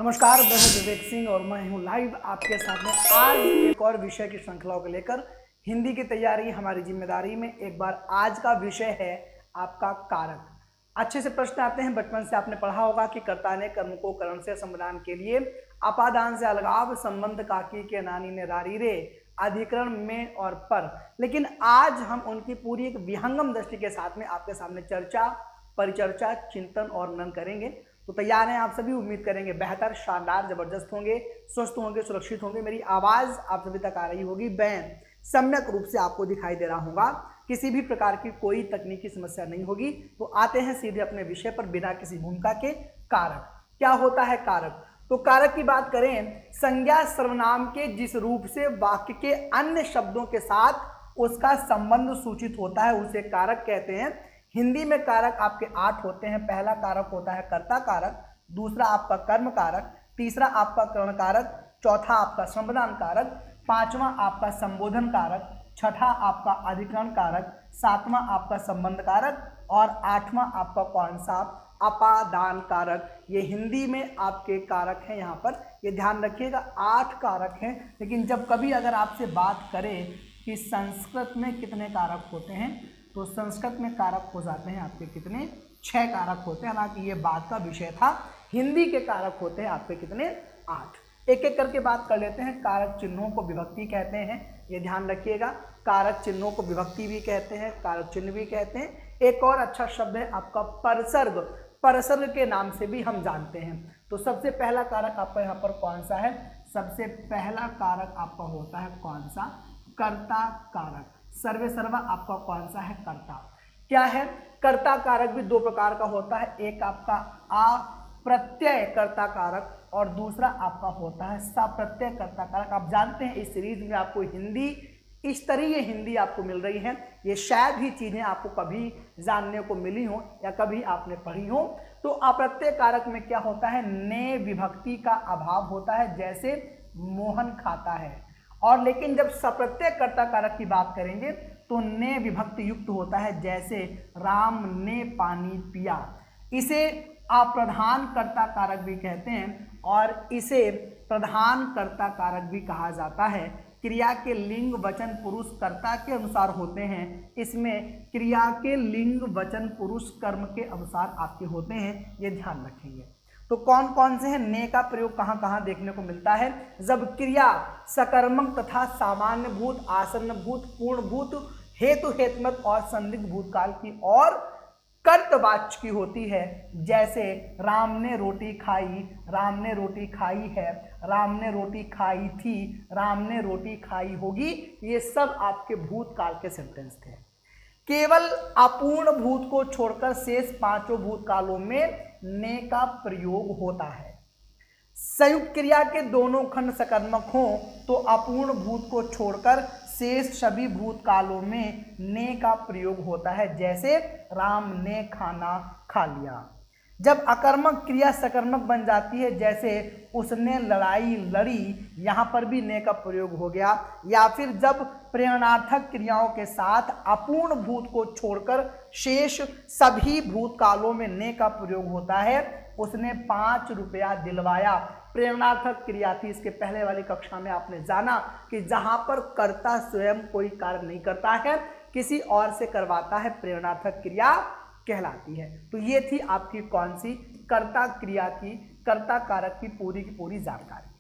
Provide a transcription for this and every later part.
नमस्कार, मैं हूं विवेक सिंह और मैं हूं लाइव आपके साथ में आज एक और विषय की श्रृंखलाओं को लेकर। हिंदी की तैयारी हमारी जिम्मेदारी में। एक बार आज का विषय है आपका कारक। अच्छे से प्रश्न आते हैं। बचपन से आपने पढ़ा होगा कि कर्ता ने कर्म को करण से समाधान के लिए अपादान से अलगाव संबंध काकी के नानी ने रारी रे अधिकरण में और पर। लेकिन आज हम उनकी पूरी एक विहंगम दृष्टि के साथ में आपके सामने चर्चा, परिचर्चा, चिंतन और मनन करेंगे। तो तैयार हैं आप सभी? उम्मीद करेंगे बेहतर, शानदार, जबरदस्त होंगे, स्वस्थ होंगे, सुरक्षित होंगे। मेरी आवाज आप सभी तक आ रही होगी, मैं सम्यक रूप से आपको दिखाई दे रहा होगा, किसी भी प्रकार की कोई तकनीकी समस्या नहीं होगी। तो आते हैं सीधे अपने विषय पर बिना किसी भूमिका के। कारक क्या होता है? कारक तो कारक की बात करें, संज्ञा सर्वनाम के जिस रूप से वाक्य के अन्य शब्दों के साथ उसका संबंध सूचित होता है उसे कारक कहते हैं। हिंदी में कारक आपके 8 होते हैं। पहला कारक होता है कर्ता कारक, दूसरा आपका कर्म कारक, तीसरा आपका करण कारक, चौथा आपका संबंधान कारक, पांचवा आपका संबोधन कारक, छठा आपका अधिकरण कारक, सातवां आपका संबंध कारक और आठवां आपका कौन सा? अपादान कारक। ये हिंदी में आपके कारक हैं। यहाँ पर ये ध्यान रखिएगा, 8 कारक हैं। लेकिन जब कभी अगर आपसे बात करें कि संस्कृत में कितने कारक होते हैं, तो संस्कृत में कारक हो जाते हैं आपके कितने? 6 कारक होते हैं। हालांकि ये बात का विषय था। हिंदी के कारक होते हैं आपके कितने? 8। एक एक करके बात कर लेते हैं। कारक चिन्हों को विभक्ति कहते हैं, ये ध्यान रखिएगा। कारक चिन्हों को विभक्ति भी कहते हैं, कारक चिन्ह भी कहते हैं। एक और अच्छा शब्द है आपका परसर्ग। परसर्ग के नाम से भी हम जानते हैं। तो सबसे पहला कारक आपका यहाँ पर कौन सा है? सबसे पहला कारक आपका होता है कौन सा? कर्ता कारक। सर्वे सर्वा आपका कौन सा है? कर्ता। क्या है? कर्ता कारक भी 2 प्रकार का होता है। एक आपका अप्रत्यय कर्ता कारक और दूसरा आपका होता है सप्रत्यय कर्ता कारक। आप जानते हैं इस सीरीज में आपको हिंदी, इस तरह हिंदी आपको मिल रही है। ये शायद ही चीजें आपको कभी जानने को मिली हो या कभी आपने पढ़ी हो। तो अप्रत्यय कारक में क्या होता है? ने विभक्ति का अभाव होता है, जैसे मोहन खाता है। और लेकिन जब सप्रत्यय कर्ता कारक की बात करेंगे तो ने विभक्ति युक्त होता है, जैसे राम ने पानी पिया। इसे अप्रधान कर्ता कारक भी कहते हैं और इसे प्रधान कर्ता कारक भी कहा जाता है। क्रिया के लिंग वचन पुरुष कर्ता के अनुसार होते हैं। इसमें क्रिया के लिंग वचन पुरुष कर्म के अनुसार आपके होते हैं, ये ध्यान रखेंगे। तो कौन कौन से हैं? ने का प्रयोग कहाँ कहाँ देखने को मिलता है? जब क्रिया सकर्मक तथा सामान्य भूत, आसन्न भूत, पूर्ण भूत, हेतु हेतमत और संदिग्ध भूतकाल की और कर्तवाच्य की होती है, जैसे राम ने रोटी खाई, राम ने रोटी खाई है, राम ने रोटी खाई थी, राम ने रोटी खाई होगी। ये सब आपके भूतकाल के सेंटेंस थे। केवल अपूर्ण भूत को छोड़कर शेष 5 भूतकालों में ने का प्रयोग होता है। संयुक्त क्रिया के दोनों खंड सकर्मक हों तो अपूर्ण भूत को छोड़कर शेष सभी भूतकालों में ने का प्रयोग होता है, जैसे राम ने खाना खा लिया। जब अकर्मक क्रिया सकर्मक बन जाती है, जैसे उसने लड़ाई लड़ी, यहाँ पर भी ने का प्रयोग हो गया। या फिर जब प्रेरणार्थक क्रियाओं के साथ अपूर्ण भूत को छोड़कर शेष सभी भूतकालों में ने का प्रयोग होता है। उसने 5 रुपया दिलवाया, प्रेरणार्थक क्रिया थी। इसके पहले वाली कक्षा में आपने जाना कि जहाँ पर कर्ता स्वयं कोई कार्य नहीं करता है, किसी और से करवाता है, प्रेरणार्थक क्रिया कहलाती है। तो ये थी आपकी कौन सी? कर्ता क्रिया की, कर्ता कारक की पूरी जानकारी।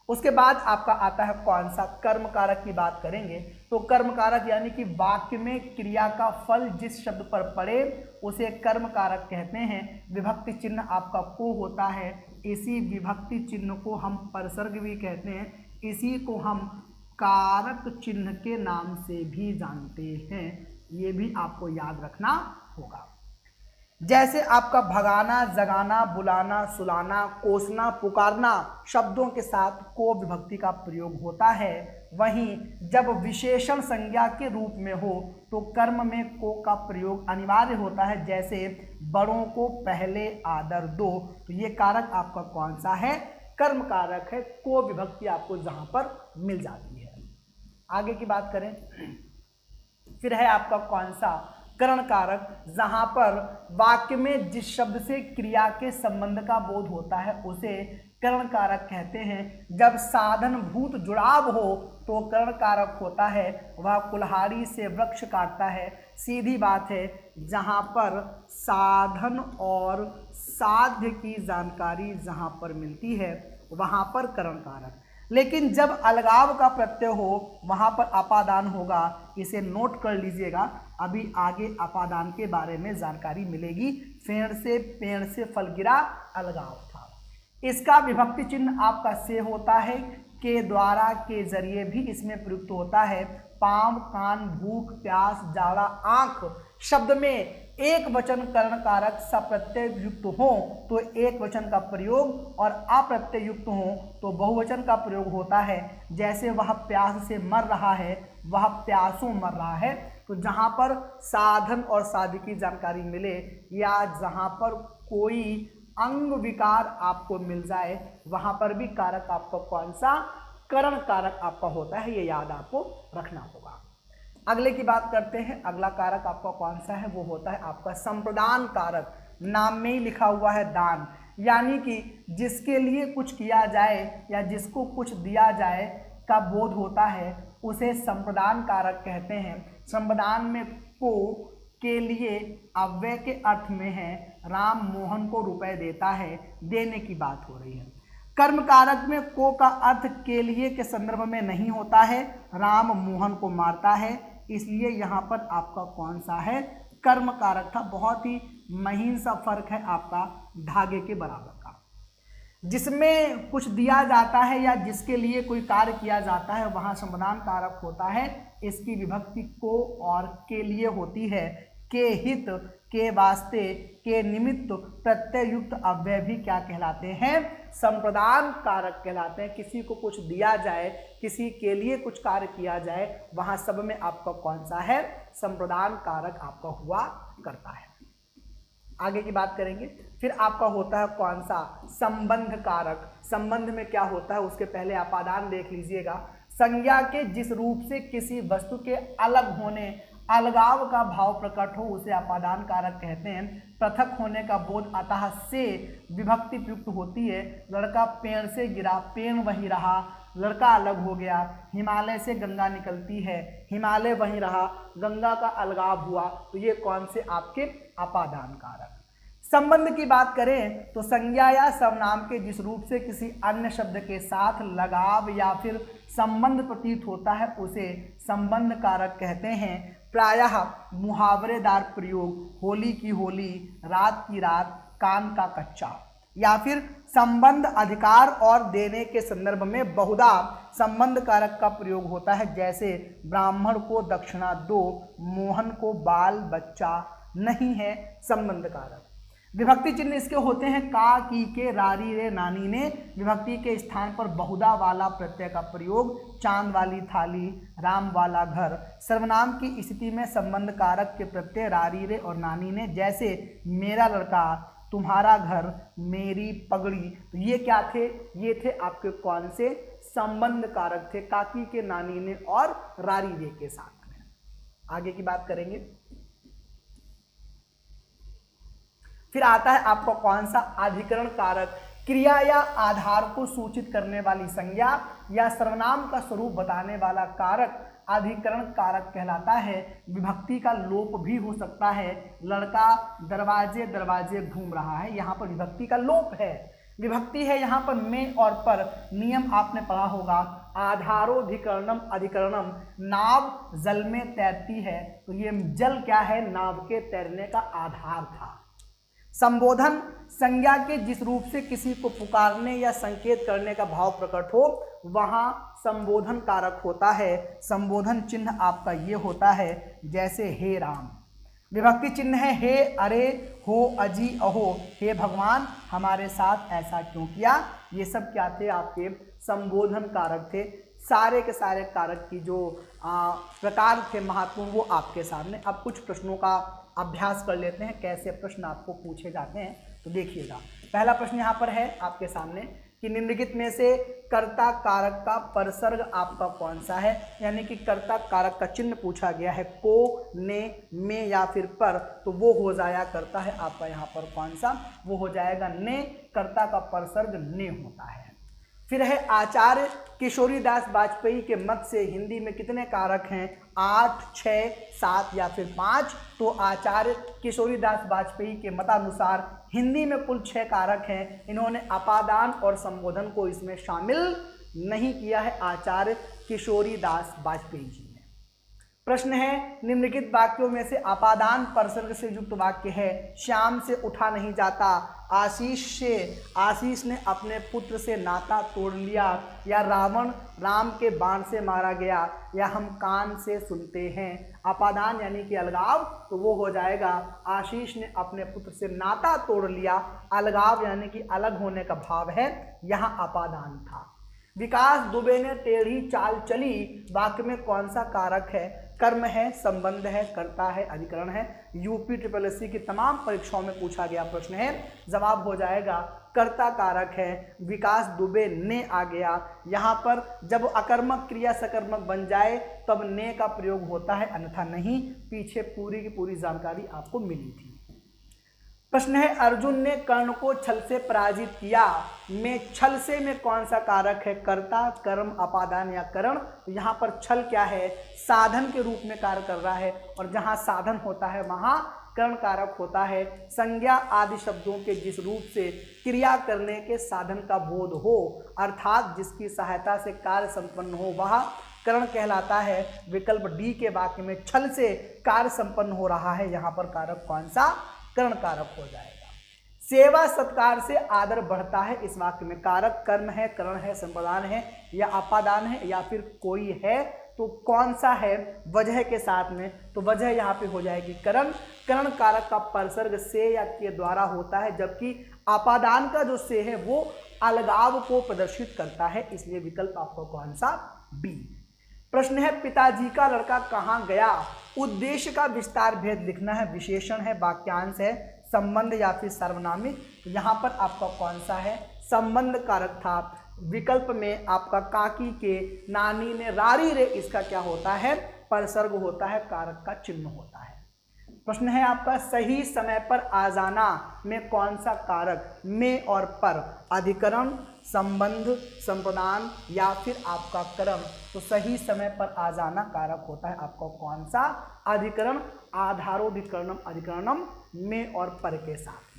उसके बाद आपका आता है कौन सा? कर्म कारक की बात करेंगे तो कर्म कारक यानी कि वाक्य में क्रिया का फल जिस शब्द पर पड़े उसे कर्म कारक कहते हैं। विभक्ति चिन्ह आपका को होता है, इसी विभक्ति चिन्ह को हम परसर्ग भी कहते हैं। इसी को हम कारक चिन्ह के नाम से भी जानते हैं। ये भी आपको याद रखना होगा। जैसे आपका भगाना, जगाना, बुलाना, सुलाना, कोसना, पुकारना शब्दों के साथ को विभक्ति का प्रयोग होता है। वहीं जब विशेषण संज्ञा के रूप में हो तो कर्म में को का प्रयोग अनिवार्य होता है, जैसे बड़ों को पहले आदर दो। तो ये कारक आपका कौन सा है? कर्म कारक है। को विभक्ति आपको जहां पर मिल जाती है। आगे की बात करें, फिर है आपका कौन सा? करण कारक, जहां पर वाक्य में जिस शब्द से क्रिया के संबंध का बोध होता है उसे करण कारक कहते हैं। जब साधन भूत जुड़ाव हो तो करण कारक होता है, वह कुल्हाड़ी से वृक्ष काटता है। सीधी बात है, जहाँ पर साधन और साध्य की जानकारी जहाँ पर मिलती है वहाँ पर करण कारक। लेकिन जब अलगाव का प्रत्यय हो वहाँ पर अपादान होगा। इसे नोट कर लीजिएगा, अभी आगे अपादान के बारे में जानकारी मिलेगी। फेड़ से पेड़ से फल गिरा, अलगाव था। इसका विभक्ति चिन्ह आपका से होता है, के द्वारा के जरिए भी इसमें प्रयुक्त होता है। पाँव, कान, भूख, प्यास, जाड़ा, आँख शब्द में एक वचन करण कारक सप्रत्यय युक्त हो तो एक वचन का प्रयोग और अप्रत्यय युक्त हो तो बहुवचन का प्रयोग होता है। जैसे वह प्यास से मर रहा है, वह प्यासों मर रहा है। तो जहाँ पर साधन और साध्य की जानकारी मिले या जहाँ पर कोई अंग विकार आपको मिल जाए वहाँ पर भी कारक आपका कौन सा करण कारक आपका होता है, ये याद आपको रखना होगा। अगले की बात करते हैं। अगला कारक आपका कौन सा है, वो होता है आपका संप्रदान कारक। नाम में ही लिखा हुआ है दान, यानी कि जिसके लिए कुछ किया जाए या जिसको कुछ दिया जाए का बोध होता है उसे संप्रदान कारक कहते हैं। संप्रदान में को के लिए अव्यय के अर्थ में है। राम मोहन को रुपए देता है, देने की बात हो रही है। कर्म कारक में को का अर्थ के लिए के संदर्भ में नहीं होता है। राम मोहन को मारता है, इसलिए यहाँ पर आपका कौन सा है, कर्म कारक था। बहुत ही महीन सा फर्क है आपका धागे के बराबर का। जिसमें कुछ दिया जाता है या जिसके लिए कोई कार्य किया जाता है वहाँ संप्रदान कारक होता है। इसकी विभक्ति को और के लिए होती है। के हित, के वास्ते, के निमित्त प्रत्यय युक्त अव्यय भी क्या कहलाते हैं, संप्रदान कारक कहलाते हैं। किसी को कुछ दिया जाए, किसी के लिए कुछ कार्य किया जाए, वहाँ सब में आपका कौन सा है, संप्रदान कारक आपका हुआ करता है। आगे की बात करेंगे। फिर आपका होता है कौन सा, संबंध कारक। संबंध में क्या होता है उसके पहले अपादान देख लीजिएगा। संज्ञा के जिस रूप से किसी वस्तु के अलग होने, अलगाव का भाव प्रकट हो उसे अपादान कारक कहते हैं। पृथक होने का बोध अतः से विभक्ति प्रयुक्त होती है। लड़का पेड़ से गिरा, पेड़ वहीं रहा, लड़का अलग हो गया। हिमालय से गंगा निकलती है, हिमालय वहीं रहा, गंगा का अलगाव हुआ। तो ये कौन से आपके अपादान कारक। संबंध की बात करें तो संज्ञा या सर्वनाम के जिस रूप से किसी अन्य शब्द के साथ लगाव या फिर संबंध प्रतीत होता है उसे संबंध कारक कहते हैं। प्रायः मुहावरेदार प्रयोग, होली की होली, रात की रात, कान का कच्चा, या फिर संबंध अधिकार और देने के संदर्भ में बहुधा संबंध कारक का प्रयोग होता है। जैसे ब्राह्मण को दक्षिणा दो, मोहन को बाल बच्चा नहीं है, संबंध कारक। विभक्ति चिन्ह इसके होते हैं का, की के, रारी रे, नानी ने। विभक्ति के स्थान पर बहुधा वाला प्रत्यय का प्रयोग। चांद वाली थाली, राम वाला घर। सर्वनाम की स्थिति में संबंध कारक के प्रत्यय रारी रे और नानी ने। जैसे मेरा लड़का, तुम्हारा घर, मेरी पगड़ी। तो ये क्या थे, ये थे आपके कौन से संबंध कारक थे, काकी के, नानी ने और रारी रे के साथ में। आगे की बात करेंगे। फिर आता है आपका कौन सा अधिकरण कारक। क्रिया या आधार को सूचित करने वाली संज्ञा या सर्वनाम का स्वरूप बताने वाला कारक अधिकरण कारक कहलाता है। विभक्ति का लोप भी हो सकता है। लड़का दरवाजे दरवाजे घूम रहा है, यहाँ पर विभक्ति का लोप है। विभक्ति है यहाँ पर में और पर। नियम आपने पढ़ा होगा, आधारोधिकरणम अधिकरणम। नाव जल में तैरती है, तो ये जल क्या है, नाव के तैरने का आधार था। संबोधन, संज्ञा के जिस रूप से किसी को पुकारने या संकेत करने का भाव प्रकट हो वहाँ संबोधन कारक होता है। संबोधन चिन्ह आपका ये होता है, जैसे हे राम। विभक्ति चिन्ह है हे, अरे, हो, अजी, अहो। हे भगवान हमारे साथ ऐसा क्यों किया। ये सब क्या थे, आपके संबोधन कारक थे। सारे के सारे कारक की जो प्रकार थे महत्वपूर्ण, वो आपके सामने। अब कुछ प्रश्नों का अभ्यास कर लेते हैं, कैसे प्रश्न आपको पूछे जाते हैं। तो देखिएगा, पहला प्रश्न यहाँ पर है आपके सामने, कि निम्नलिखित में से कर्ता कारक का परसर्ग आपका कौन सा है, यानी कि कर्ता कारक का चिन्ह पूछा गया है को, ने, में या फिर पर, तो वो हो जाया करता है आपका यहाँ पर कौन सा, वो हो जाएगा ने। कर्ता का परसर्ग ने होता है। फिर है आचार्य किशोरीदास वाजपेयी के मत से हिंदी में कितने कारक हैं, 8, 6, 7 या फिर 5। तो आचार्य किशोरीदास वाजपेयी के मतानुसार हिंदी में कुल 6 कारक हैं। इन्होंने अपादान और संबोधन को इसमें शामिल नहीं किया है आचार्य किशोरीदास वाजपेयी जी ने। प्रश्न है निम्नलिखित वाक्यों में से अपादान परसर्ग से युक्त वाक्य है। श्याम से उठा नहीं जाता, आशीष ने अपने पुत्र से नाता तोड़ लिया, या रावण राम के बाण से मारा गया, या हम कान से सुनते हैं। अपादान यानी कि अलगाव, तो वो हो जाएगा आशीष ने अपने पुत्र से नाता तोड़ लिया। अलगाव यानी कि अलग होने का भाव है, यहाँ अपादान था। विकास दुबे ने टेढ़ी चाल चली, वाक्य में कौन सा कारक है, कर्म है, संबंध है, कर्ता है, अधिकरण है। यूपी SSSC की तमाम परीक्षाओं में पूछा गया प्रश्न है, जवाब हो जाएगा कर्ता कारक है। विकास दुबे ने आ गया, यहाँ पर जब अकर्मक क्रिया सकर्मक बन जाए तब ने का प्रयोग होता है, अन्यथा नहीं। पीछे पूरी की पूरी जानकारी आपको मिली थी। प्रश्न है अर्जुन ने कर्ण को छल से पराजित किया, में छल से में कौन सा कारक है, कर्ता, कर्म, अपादान या करण। तो यहाँ पर छल क्या है, साधन के रूप में कार्य कर रहा है, और जहाँ साधन होता है वहाँ कर्ण कारक होता है। संज्ञा आदि शब्दों के जिस रूप से क्रिया करने के साधन का बोध हो, अर्थात जिसकी सहायता से कार्य संपन्न हो, वह करण कहलाता है। विकल्प डी के वाक्य में छल से कार्य संपन्न हो रहा है, यहाँ पर कारक कौन सा, कर्ण कारक हो जाएगा। सेवा सत्कार से आदर बढ़ता है, इस वाक्य में कारक कर्म है, करण है, संपादान है, या अपादान है, या फिर कोई है, तो कौन सा है वजह के साथ में, तो वजह यहाँ पे हो जाएगी करण। करण कारक का परसर्ग से या के द्वारा होता है, जबकि अपादान का जो से है वो अलगाव को प्रदर्शित करता है, इसलिए विकल्प आपको कौन सा, बी। प्रश्न है पिताजी का लड़का कहाँ गया, उद्देश्य का विस्तार भेद लिखना है, विशेषण है, वाक्यांश है, संबंध या फिर सर्वनामिक। तो यहाँ पर आपका कौन सा है, संबंध कारक था। विकल्प में आपका काकी के, नानी ने, रारी रे, इसका क्या होता है, परसर्ग होता है, कारक का चिन्ह होता है। प्रश्न है आपका सही समय पर आ जाना में कौन सा कारक, में और पर, अधिकरण, संबंध, संप्रदान या फिर आपका करण। तो सही समय पर आ जाना कारक होता है आपका कौन सा, अधिकरण, आधारोधिकरणम अधिकरणम में और पर के साथ।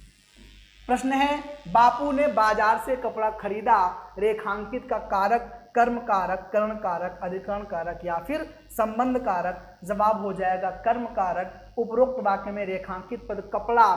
प्रश्न है बापू ने बाजार से कपड़ा खरीदा, रेखांकित का कारक कर्म कारक, करण कारक, अधिकरण कारक या फिर संबंध कारक। जवाब हो जाएगा कर्म कारक। उपरोक्त वाक्य में रेखांकित पद कपड़ा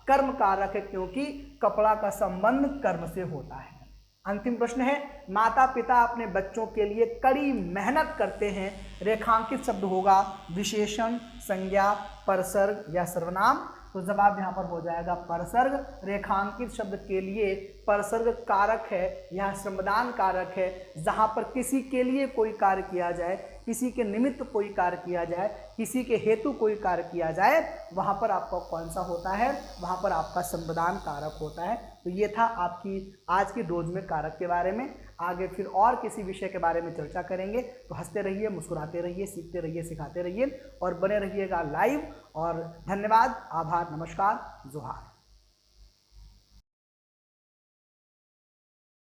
कर्म कारक है, क्योंकि कपड़ा का संबंध कर्म से होता है। अंतिम प्रश्न है माता पिता अपने बच्चों के लिए कड़ी मेहनत करते हैं, रेखांकित शब्द होगा विशेषण, संज्ञा, परसर्ग या सर्वनाम। तो जवाब यहाँ पर हो जाएगा परसर्ग। रेखांकित शब्द के लिए परसर्ग कारक है, यह श्रमदान कारक है। जहाँ पर किसी के लिए कोई कार्य किया जाए, किसी के निमित्त कोई कार्य किया जाए, किसी के हेतु कोई कार्य किया जाए, वहाँ पर आपका कौन सा होता है, वहाँ पर आपका संप्रदान कारक होता है। तो ये था आपकी आज की डोज में कारक के बारे में। आगे फिर और किसी विषय के बारे में चर्चा करेंगे। तो हंसते रहिए, मुस्कुराते रहिए, सीखते रहिए, सिखाते रहिए और बने रहिएगा लाइव। और धन्यवाद, आभार, नमस्कार, जोहार।